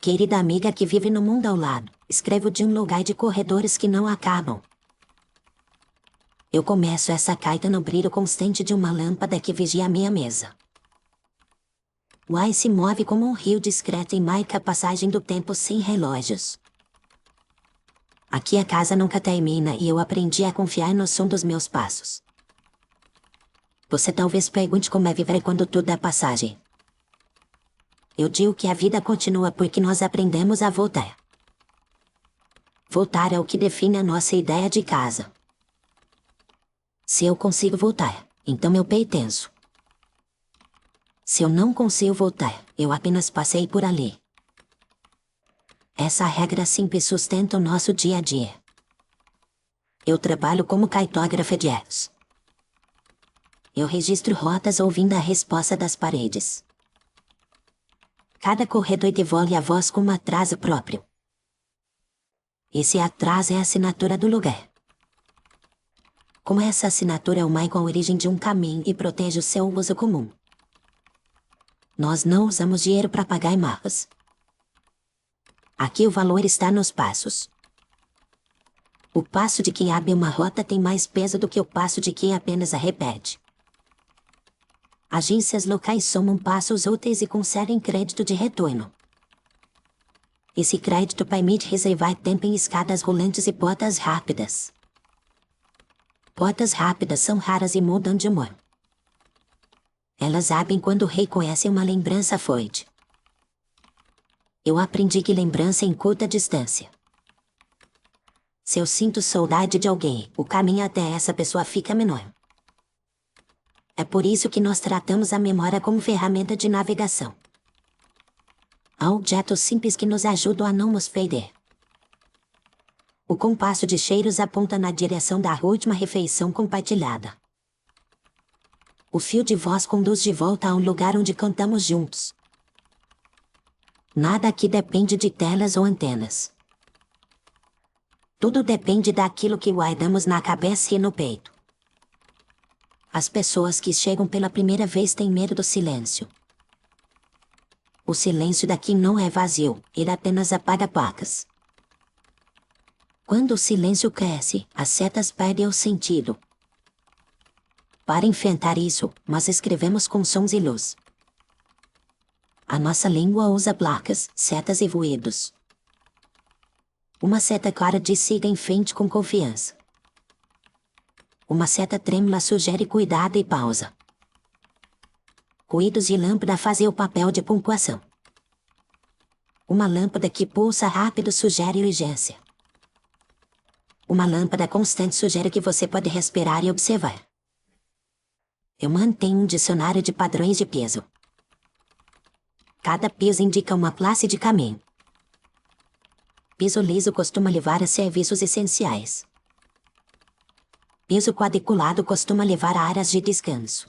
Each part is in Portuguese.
Querida amiga que vive no mundo ao lado, escrevo de um lugar de corredores que não acabam. Eu começo essa carta no brilho constante de uma lâmpada que vigia a minha mesa. O ar se move como um rio discreto e marca a passagem do tempo sem relógios. Aqui a casa nunca termina e eu aprendi a confiar no som dos meus passos. Você talvez pergunte como é viver quando tudo é passagem. Eu digo que a vida continua porque nós aprendemos a voltar. Voltar é o que define a nossa ideia de casa. Se eu consigo voltar, então eu pertenço. Se eu não consigo voltar, eu apenas passei por ali. Essa regra simples sustenta o nosso dia a dia. Eu trabalho como cartógrafa de erros. Eu registro rotas ouvindo a resposta das paredes. Cada corredor devolve a voz com um atraso próprio. Esse atraso é a assinatura do lugar. Como essa assinatura é o marco a origem de um caminho e protege o seu uso comum. Nós não usamos dinheiro para pagar marcas. Aqui o valor está nos passos. O passo de quem abre uma rota tem mais peso do que o passo de quem apenas a repete. Agências locais somam passos úteis e concedem crédito de retorno. Esse crédito permite reservar tempo em escadas rolantes e portas rápidas. Portas rápidas são raras e mudam de humor. Elas abrem quando reconhecem uma lembrança forte. Eu aprendi que lembrança encurta a distância. Se eu sinto saudade de alguém, o caminho até essa pessoa fica menor. É por isso que nós tratamos a memória como ferramenta de navegação. Há objetos simples que nos ajudam a não nos perder. O compasso de cheiros aponta na direção da última refeição compartilhada. O fio de voz conduz de volta a um lugar onde cantamos juntos. Nada aqui depende de telas ou antenas. Tudo depende daquilo que guardamos na cabeça e no peito. As pessoas que chegam pela primeira vez têm medo do silêncio. O silêncio daqui não é vazio, ele apenas apaga placas. Quando o silêncio cresce, as setas perdem o sentido. Para enfrentar isso, nós escrevemos com sons e luz. A nossa língua usa placas, setas e ruídos. Uma seta clara diz siga em frente com confiança. Uma seta trêmula sugere cuidado e pausa. Ruídos de lâmpada fazem o papel de pontuação. Uma lâmpada que pulsa rápido sugere urgência. Uma lâmpada constante sugere que você pode respirar e observar. Eu mantenho um dicionário de padrões de peso. Cada peso indica uma classe de caminho. Piso liso costuma levar a serviços essenciais. Piso quadriculado costuma levar a áreas de descanso.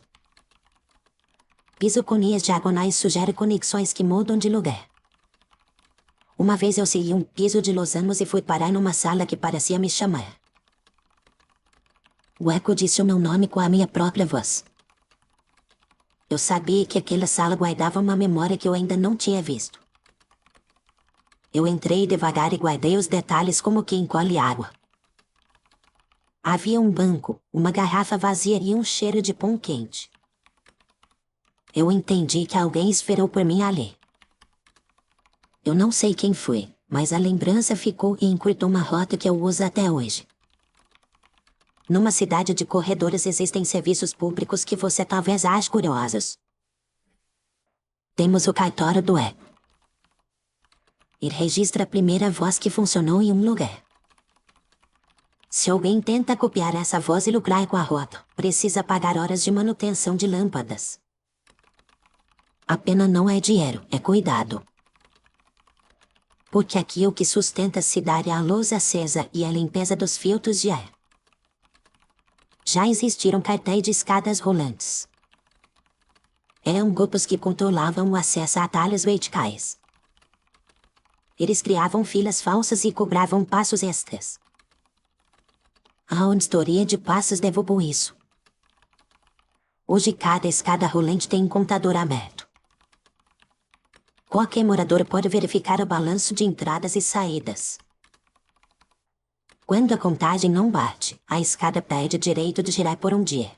Piso com linhas diagonais sugere conexões que mudam de lugar. Uma vez eu segui um piso de losangos e fui parar numa sala que parecia me chamar. O eco disse o meu nome com a minha própria voz. Eu sabia que aquela sala guardava uma memória que eu ainda não tinha visto. Eu entrei devagar e guardei os detalhes como quem encolhe água. Havia um banco, uma garrafa vazia e um cheiro de pão quente. Eu entendi que alguém esperou por mim ali. Eu não sei quem foi, mas a lembrança ficou e encurtou uma rota que eu uso até hoje. Numa cidade de corredores existem serviços públicos que você talvez ache curiosos. Temos o cartório do eco. Ele registra a primeira voz que funcionou em um lugar. Se alguém tenta copiar essa voz e lucrar com a rota, precisa pagar horas de manutenção de lâmpadas. A pena não é dinheiro, é cuidado. Porque aqui o que sustenta a cidade é a luz acesa e a limpeza dos filtros de ar. Já existiram cartéis de escadas rolantes. Eram grupos que controlavam o acesso a atalhos verticais. Eles criavam filas falsas e cobravam passos extras. A auditoria de passos derrubou isso. Hoje cada escada rolante tem um contador aberto. Qualquer morador pode verificar o balanço de entradas e saídas. Quando a contagem não bate, a escada perde direito de girar por um dia.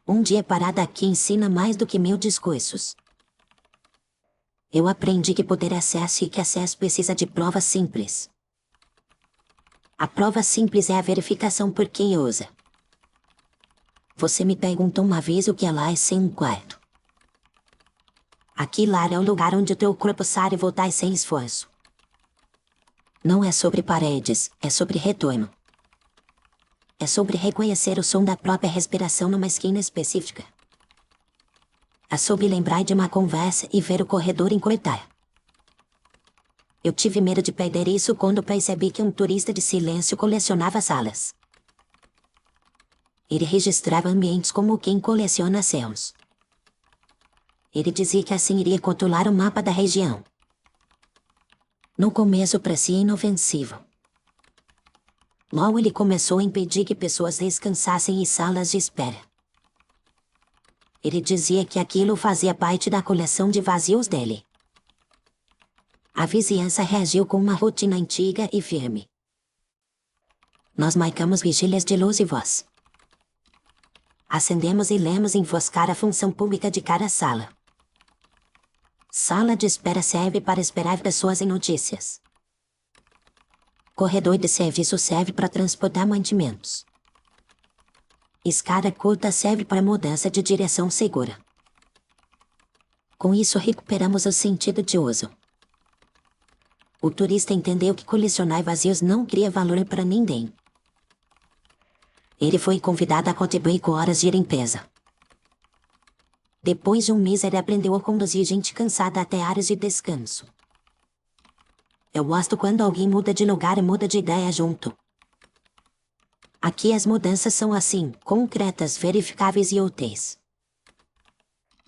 Um dia parada aqui ensina mais do que 1000 discursos. Eu aprendi que poder é acesso e que acesso precisa de prova simples. A prova simples é a verificação por quem usa. Você me perguntou uma vez o que é lá sem um quarto. Aqui lar é o lugar onde o teu corpo sai e voltar sem esforço. Não é sobre paredes, é sobre retorno. É sobre reconhecer o som da própria respiração numa esquina específica. É sobre lembrar de uma conversa e ver o corredor encurtar. Eu tive medo de perder isso quando percebi que um turista de silêncio colecionava salas. Ele registrava ambientes como quem coleciona céus. Ele dizia que assim iria controlar o mapa da região. No começo parecia inofensivo. Logo ele começou a impedir que pessoas descansassem em salas de espera. Ele dizia que aquilo fazia parte da coleção de vazios dele. A vizinhança reagiu com uma rotina antiga e firme. Nós marcamos vigílias de luz e voz. Acendemos e lemos em voz cara a função pública de cada sala. Sala de espera serve para esperar pessoas em notícias. Corredor de serviço serve para transportar mantimentos. Escada curta serve para mudança de direção segura. Com isso recuperamos o sentido de uso. O turista entendeu que colecionar vazios não cria valor para ninguém. Ele foi convidado a contribuir com horas de limpeza. Depois de um mês ele aprendeu a conduzir gente cansada até áreas de descanso. Eu gosto quando alguém muda de lugar e muda de ideia junto. Aqui as mudanças são assim, concretas, verificáveis e úteis.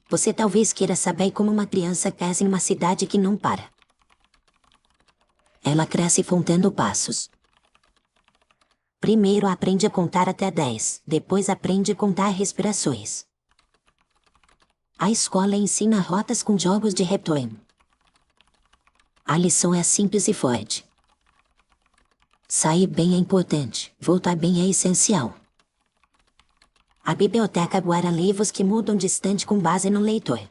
Você talvez queira saber como uma criança cresce em uma cidade que não para. Ela cresce contando passos. Primeiro aprende a contar até 10, depois aprende a contar respirações. A escola ensina rotas com jogos de retorno. A lição é simples e forte. Sair bem é importante, voltar bem é essencial. A biblioteca guarda livros que mudam de estante com base no leitor.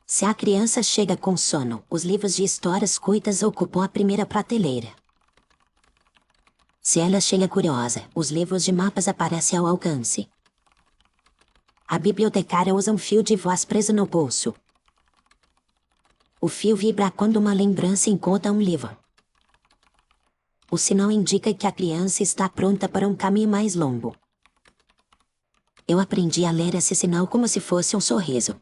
Se a criança chega com sono, os livros de histórias curtas ocupam a primeira prateleira. Se ela chega curiosa, os livros de mapas aparecem ao alcance. A bibliotecária usa um fio de voz preso no bolso. O fio vibra quando uma lembrança encontra um livro. O sinal indica que a criança está pronta para um caminho mais longo. Eu aprendi a ler esse sinal como se fosse um sorriso.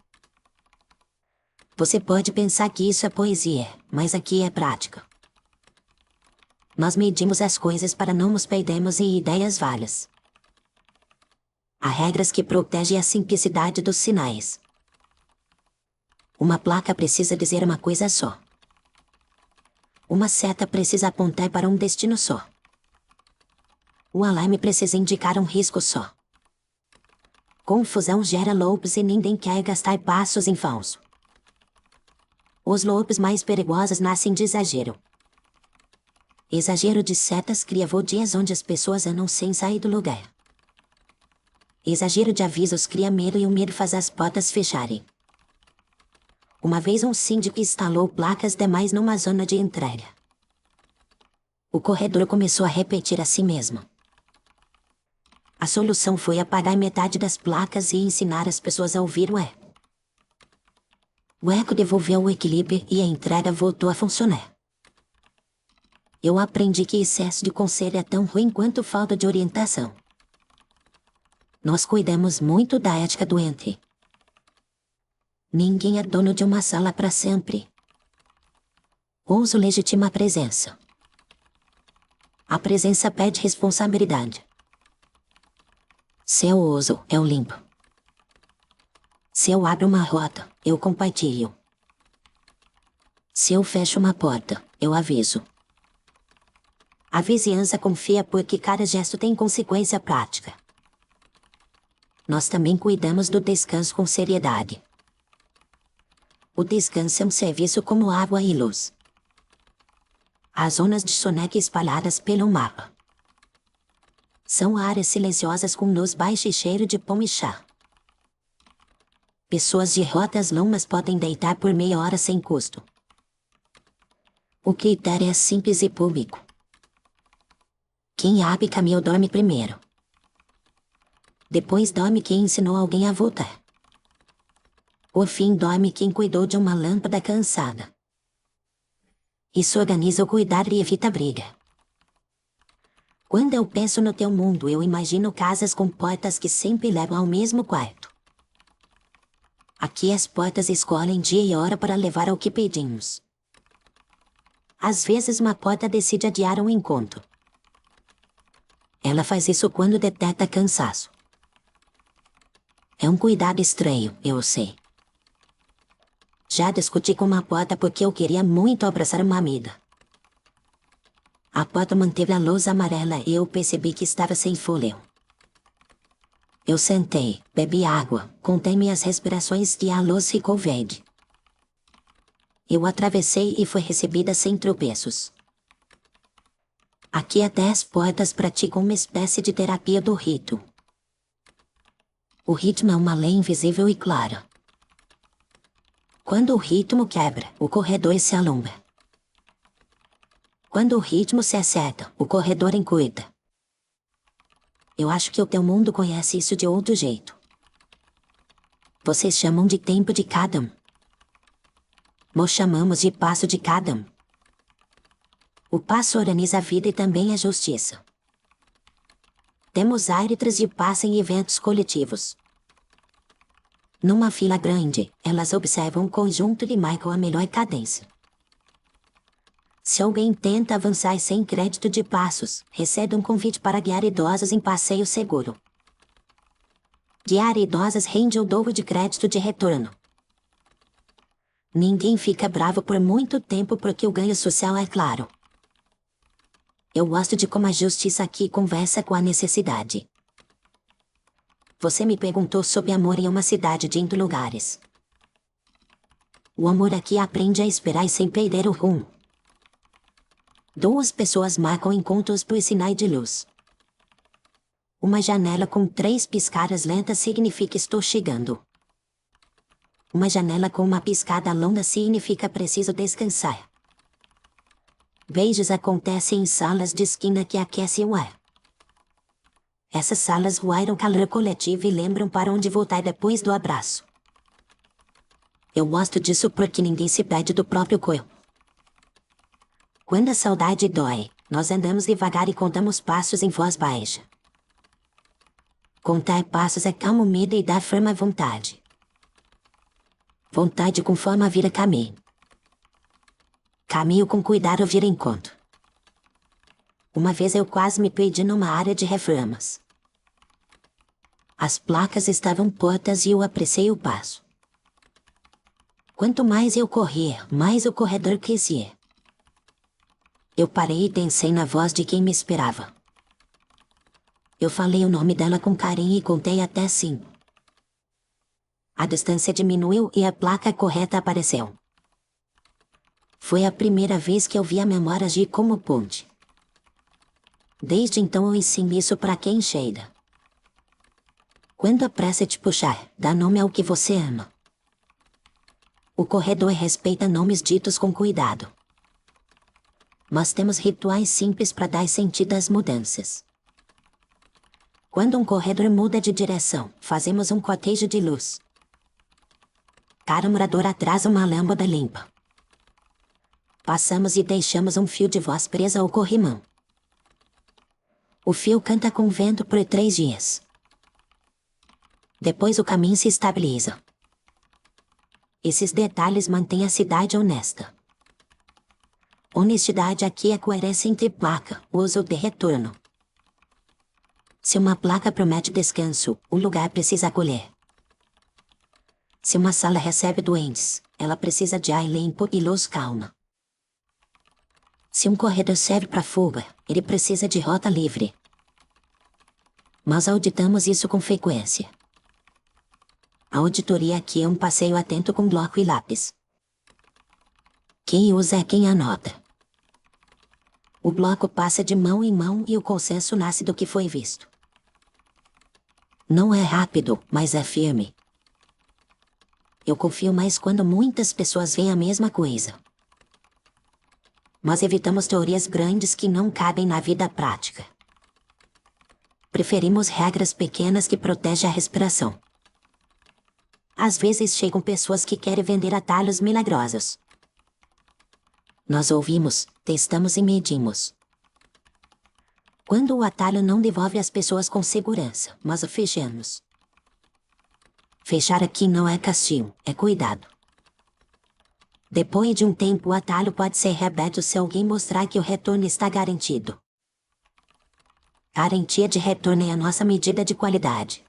Você pode pensar que isso é poesia, mas aqui é prática. Nós medimos as coisas para não nos perdermos em ideias vagas. Há regras que protegem a simplicidade dos sinais. Uma placa precisa dizer uma coisa só. Uma seta precisa apontar para um destino só. O alarme precisa indicar um risco só. Confusão gera loops e ninguém quer gastar passos em falso. Os loops mais perigosos nascem de exagero. Exagero de setas cria dias onde as pessoas andam sem sair do lugar. Exagero de avisos cria medo e o medo faz as portas fecharem. Uma vez um síndico instalou placas demais numa zona de entrada. O corredor começou a repetir a si mesmo. A solução foi apagar metade das placas e ensinar as pessoas a ouvir o eco. O eco devolveu o equilíbrio e a entrada voltou a funcionar. Eu aprendi que excesso de conselho é tão ruim quanto falta de orientação. Nós cuidamos muito da ética do ente. Ninguém é dono de uma sala para sempre. O uso legitima a presença. A presença pede responsabilidade. Se eu uso, eu limpo. Se eu abro uma rota, eu compartilho. Se eu fecho uma porta, eu aviso. A vizinhança confia porque cada gesto tem consequência prática. Nós também cuidamos do descanso com seriedade. O descanso é um serviço como água e luz. Há zonas de soneca espalhadas pelo mapa. São áreas silenciosas com luz baixa e cheiro de pão e chá. Pessoas de rotas longas podem deitar por meia hora sem custo. O critério é simples e público. Quem abre caminho dorme primeiro. Depois dorme quem ensinou alguém a voltar. Por fim dorme quem cuidou de uma lâmpada cansada. Isso organiza o cuidado e evita briga. Quando eu penso no teu mundo, eu imagino casas com portas que sempre levam ao mesmo quarto. Aqui as portas escolhem dia e hora para levar ao que pedimos. Às vezes uma porta decide adiar um encontro. Ela faz isso quando detecta cansaço. É um cuidado estranho, eu sei. Já discuti com uma porta porque eu queria muito abraçar uma amiga. A porta manteve a luz amarela e eu percebi que estava sem fôlego. Eu sentei, bebi água, contei minhas respirações e a luz ficou verde. Eu atravessei e fui recebida sem tropeços. Aqui até as portas praticam uma espécie de terapia do rito. O ritmo é uma lei invisível e clara. Quando o ritmo quebra, o corredor se alonga. Quando o ritmo se acerta, o corredor encurta. Eu acho que o teu mundo conhece isso de outro jeito. Vocês chamam de tempo de cada um. Nós chamamos de passo de cada um. O passo organiza a vida e também a justiça. Temos árbitros de passo em eventos coletivos. Numa fila grande, elas observam um conjunto de Michael a melhor cadência. Se alguém tenta avançar sem crédito de passos, recebe um convite para guiar idosos em passeio seguro. Guiar idosas rende o dobro de crédito de retorno. Ninguém fica bravo por muito tempo porque o ganho social é claro. Eu gosto de como a justiça aqui conversa com a necessidade. Você me perguntou sobre amor em uma cidade de lugares. O amor aqui aprende a esperar sem perder o rumo. Duas pessoas marcam encontros por sinais de luz. Uma janela com 3 piscadas lentas significa estou chegando. Uma janela com uma piscada longa significa preciso descansar. Beijos acontecem em salas de esquina que aquecem o ar. Essas salas guardam calor coletivo e lembram para onde voltar depois do abraço. Eu gosto disso porque ninguém se perde do próprio corpo. Quando a saudade dói, nós andamos devagar e contamos passos em voz baixa. Contar passos acalma o medo e dá forma à vontade. Vontade com forma vira caminho. Caminho com cuidado vira encontro. Uma vez eu quase me perdi numa área de reformas. As placas estavam tortas e eu apressei o passo. Quanto mais eu corria, mais o corredor crescia. Eu parei e pensei na voz de quem me esperava. Eu falei o nome dela com carinho e contei até 5. A distância diminuiu e a placa correta apareceu. Foi a primeira vez que eu vi a memória agir como ponte. Desde então eu ensino isso para quem chega. Quando a pressa te puxar, dá nome ao que você ama. O corredor respeita nomes ditos com cuidado. Mas temos rituais simples para dar sentido às mudanças. Quando um corredor muda de direção, fazemos um cortejo de luz. Cada morador atrasa uma lâmpada limpa. Passamos e deixamos um fio de voz preso ao corrimão. O fio canta com vento por 3 dias. Depois o caminho se estabiliza. Esses detalhes mantêm a cidade honesta. Honestidade aqui é coerência entre placa, uso de retorno. Se uma placa promete descanso, o lugar precisa acolher. Se uma sala recebe doentes, ela precisa de ar limpo e luz calma. Se um corredor serve para fuga, ele precisa de rota livre. Mas auditamos isso com frequência. A auditoria aqui é um passeio atento com bloco e lápis. Quem usa é quem anota. O bloco passa de mão em mão e o consenso nasce do que foi visto. Não é rápido, mas é firme. Eu confio mais quando muitas pessoas veem a mesma coisa. Mas evitamos teorias grandes que não cabem na vida prática. Preferimos regras pequenas que protegem a respiração. Às vezes chegam pessoas que querem vender atalhos milagrosos. Nós ouvimos, testamos e medimos. Quando o atalho não devolve as pessoas com segurança, mas o fechamos. Fechar aqui não é castigo, é cuidado. Depois de um tempo o atalho pode ser reaberto se alguém mostrar que o retorno está garantido. Garantia de retorno é a nossa medida de qualidade.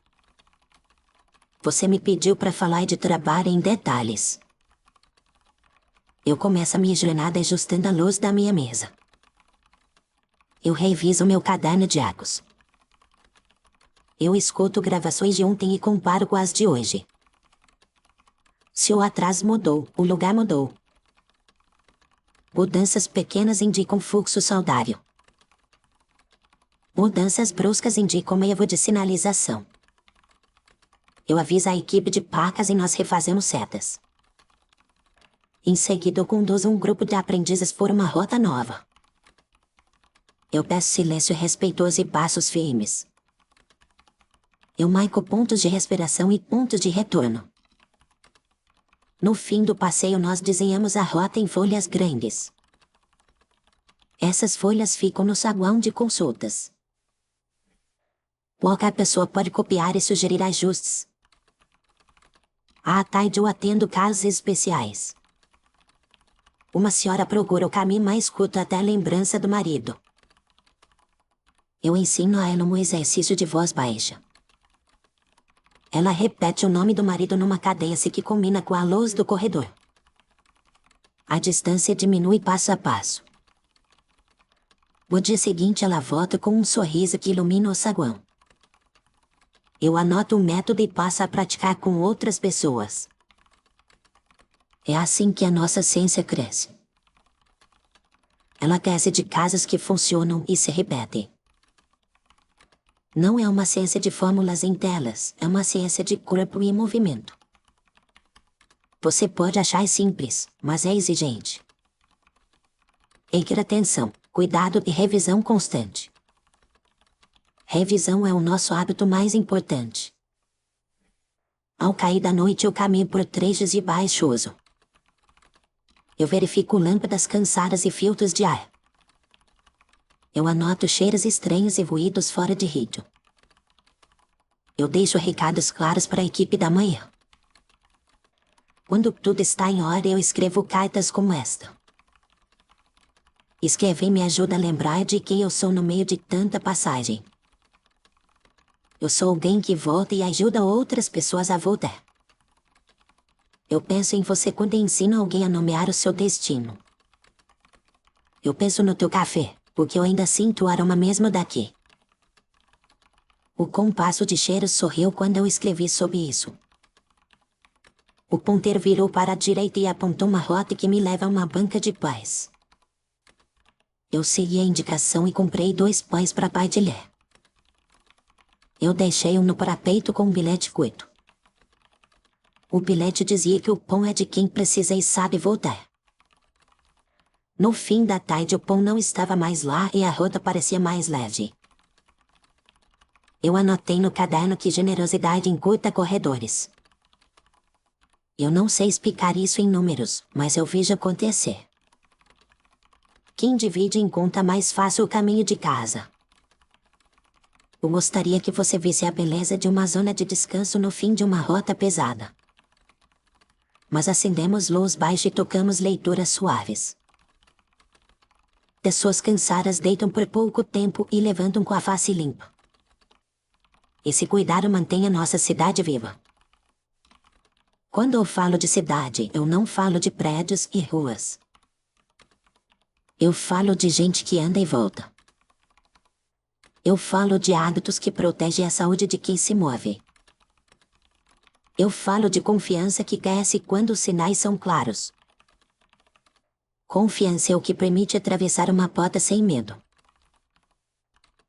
Você me pediu para falar de trabalho em detalhes. Eu começo a minha jornada ajustando a luz da minha mesa. Eu reviso meu caderno de arcos. Eu escuto gravações de ontem e comparo com as de hoje. Se o atraso mudou, o lugar mudou. Mudanças pequenas indicam fluxo saudável. Mudanças bruscas indicam erro de sinalização. Eu aviso a equipe de pacas e nós refazemos setas. Em seguida eu conduzo um grupo de aprendizes por uma rota nova. Eu peço silêncio respeitoso e passos firmes. Eu marco pontos de respiração e pontos de retorno. No fim do passeio nós desenhamos a rota em folhas grandes. Essas folhas ficam no saguão de consultas. Qualquer pessoa pode copiar e sugerir ajustes. À tarde eu atendo casos especiais. Uma senhora procura o caminho mais curto até a lembrança do marido. Eu ensino a ela um exercício de voz baixa. Ela repete o nome do marido numa cadência que combina com a luz do corredor. A distância diminui passo a passo. No dia seguinte ela volta com um sorriso que ilumina o saguão. Eu anoto o método e passo a praticar com outras pessoas. É assim que a nossa ciência cresce. Ela cresce de casas que funcionam e se repetem. Não é uma ciência de fórmulas em telas, é uma ciência de corpo e movimento. Você pode achar simples, mas é exigente. Requer atenção, cuidado e revisão constante. Revisão é o nosso hábito mais importante. Ao cair da noite eu caminho por trechos de baixoso. Eu verifico lâmpadas cansadas e filtros de ar. Eu anoto cheiros estranhos e ruídos fora de ritmo. Eu deixo recados claros para a equipe da manhã. Quando tudo está em ordem, eu escrevo cartas como esta. Escrever me ajuda a lembrar de quem eu sou no meio de tanta passagem. Eu sou alguém que volta e ajuda outras pessoas a voltar. Eu penso em você quando ensino alguém a nomear o seu destino. Eu penso no teu café, porque eu ainda sinto o aroma mesmo daqui. O compasso de cheiros sorriu quando eu escrevi sobre isso. O ponteiro virou para a direita e apontou uma rota que me leva a uma banca de pães. Eu segui a indicação e comprei 2 pães para partilhar. Eu deixei-o no parapeito com um bilhete curto. O bilhete dizia que o pão é de quem precisa e sabe voltar. No fim da tarde o pão não estava mais lá e a rota parecia mais leve. Eu anotei no caderno que generosidade encurta corredores. Eu não sei explicar isso em números, mas eu vejo acontecer. Quem divide encontra mais fácil o caminho de casa. Eu gostaria que você visse a beleza de uma zona de descanso no fim de uma rota pesada. Mas acendemos luz baixa e tocamos leituras suaves. Pessoas cansadas deitam por pouco tempo e levantam com a face limpa. Esse cuidado mantém a nossa cidade viva. Quando eu falo de cidade, eu não falo de prédios e ruas. Eu falo de gente que anda e volta. Eu falo de hábitos que protegem a saúde de quem se move. Eu falo de confiança que cresce quando os sinais são claros. Confiança é o que permite atravessar uma porta sem medo.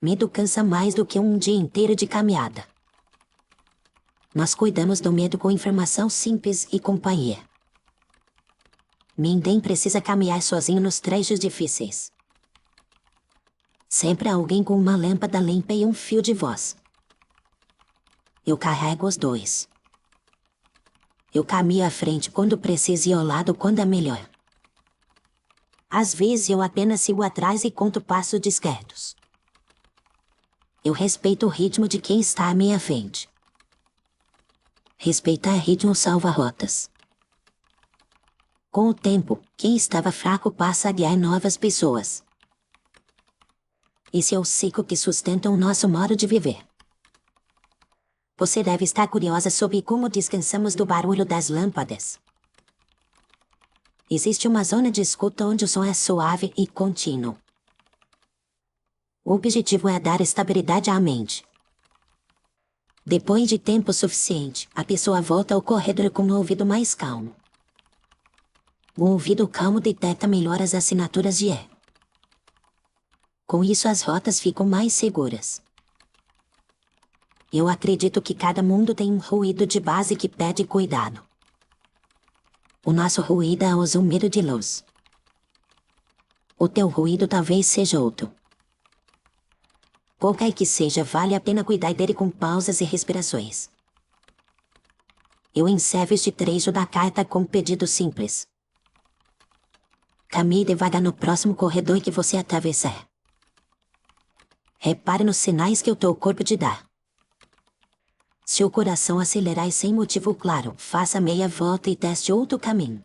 Medo cansa mais do que um dia inteiro de caminhada. Nós cuidamos do medo com informação simples e companhia. Ninguém precisa caminhar sozinho nos trechos difíceis. Sempre há alguém com uma lâmpada limpa e um fio de voz. Eu carrego os dois. Eu caminho à frente quando preciso e ao lado quando é melhor. Às vezes eu apenas sigo atrás e conto passos discretos. Eu respeito o ritmo de quem está à minha frente. Respeitar ritmo salva rotas. Com o tempo, quem estava fraco passa a guiar novas pessoas. Esse é o ciclo que sustenta o nosso modo de viver. Você deve estar curiosa sobre como descansamos do barulho das lâmpadas. Existe uma zona de escuta onde o som é suave e contínuo. O objetivo é dar estabilidade à mente. Depois de tempo suficiente, a pessoa volta ao corredor com o ouvido mais calmo. O ouvido calmo detecta melhor as assinaturas de E. Com isso as rotas ficam mais seguras. Eu acredito que cada mundo tem um ruído de base que pede cuidado. O nosso ruído é o zumbido de luz. O teu ruído talvez seja outro. Qualquer que seja, vale a pena cuidar dele com pausas e respirações. Eu encerro este trecho da carta com um pedido simples. Caminhe devagar no próximo corredor que você atravessar. Repare nos sinais que o teu corpo te dá. Se o coração acelerar sem motivo claro, faça meia volta e teste outro caminho.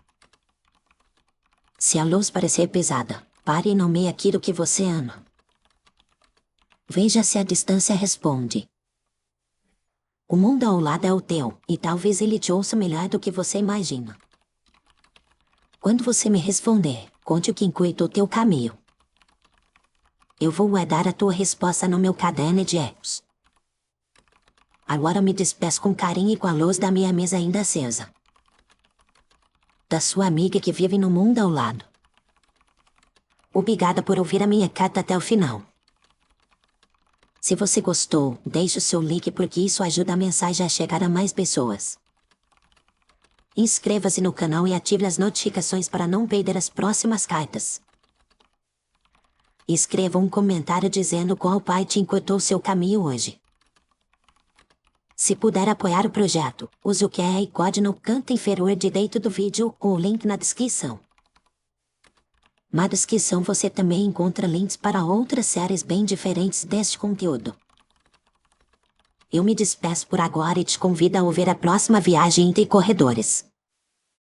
Se a luz parecer pesada, pare no meio aqui do que você ama. Veja se a distância responde. O mundo ao lado é o teu, e talvez ele te ouça melhor do que você imagina. Quando você me responder, conte o que encurta o teu caminho. Eu vou guardar a tua resposta no meu caderno de erros. Agora me despeço com carinho e com a luz da minha mesa ainda acesa. Da sua amiga que vive no mundo ao lado. Obrigada por ouvir a minha carta até o final. Se você gostou, deixe o seu like porque isso ajuda a mensagem a chegar a mais pessoas. Inscreva-se no canal e ative as notificações para não perder as próximas cartas. Escreva um comentário dizendo qual parte encurtou seu caminho hoje. Se puder apoiar o projeto, use o QR Code no canto inferior direito do vídeo ou o link na descrição. Na descrição você também encontra links para outras séries bem diferentes deste conteúdo. Eu me despeço por agora e te convido a ouvir a próxima viagem entre corredores.